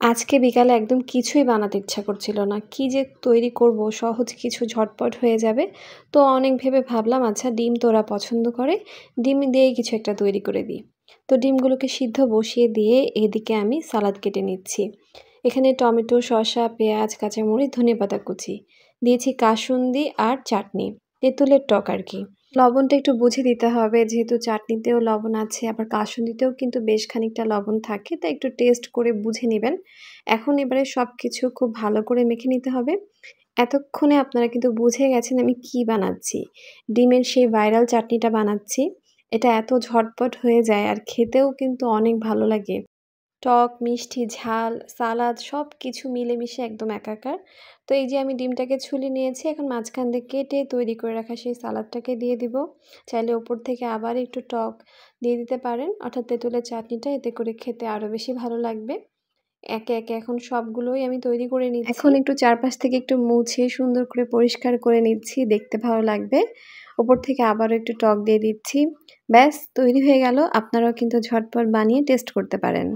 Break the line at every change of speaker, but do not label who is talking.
আজকে বিকালে একদম কিছুই বানাতে ইচ্ছা করছিল না। কি যে তৈরি করব সহজ কিছু ঝটপট হয়ে যাবে। তো অনেক ভেবে ভাবলাম আচ্ছা ডিম তো ওরা পছন্দ করে। ডিম দিয়েই কিছু একটা তৈরি করে দিই। তো ডিমগুলোকে সিদ্ধ বসিয়ে দিয়ে এদিকে আমি সালাদ কেটে নিচ্ছি। এখানে টমেটো, শসা, পেঁয়াজ, কাঁচামরিচ, ধনেপাতা কুচি। দিয়েছি কাসুন্দি আর চাটনি। তেঁতুলের টক আরকি। লবণটা একটু বুঝে দিতে হবে যেহেতু চাটনিতেও লবণ আছে আবার কাসুন্দিতেও কিন্তু বেশ খানিকটা লবণ থাকে তাই একটু টেস্ট করে বুঝে নিবেন। এখন এবারে সবকিছু খুব ভালো করে মেখে নিতে হবে। এতক্ষণে আপনারা কিন্তু বুঝে গেছেন আমি কি বানাচ্ছি। ডিমের সেই ভাইরাল চাটনিটা বানাচ্ছি। এটা এত ঝটপট হয়ে যায় আর খেতেও কিন্তু অনেক ভালো লাগে। টক, মিষ্টি, ঝাল, সালাদ সবকিছু মিলেমিশে একদম একাকার। তো এই যে আমি ডিমটাকে ছুলে নিয়েছি, এখন মাঝখান দিয়ে কেটে তৈরি করে রাখা সেই সালাদটাকে দিয়ে দিব। চাইলে ওপর থেকে আবার একটু টক দিয়ে দিতে পারেন, অর্থাৎ তেঁতুলের চাটনিটা, এতে করে খেতে আরও বেশি ভালো লাগবে। একে, একে এখন সবগুলোই আমি তৈরি করে নিচ্ছি। এখন একটু চারপাশ থেকে একটু মুছে সুন্দর করে পরিষ্কার করে নিচ্ছি, দেখতে ভালো লাগবে। ওপর থেকে আবারও একটু টক দিয়ে দিচ্ছি। ব্যাস তৈরি হয়ে গেল। আপনারাও কিন্তু ঝটপট বানিয়ে টেস্ট করতে পারেন।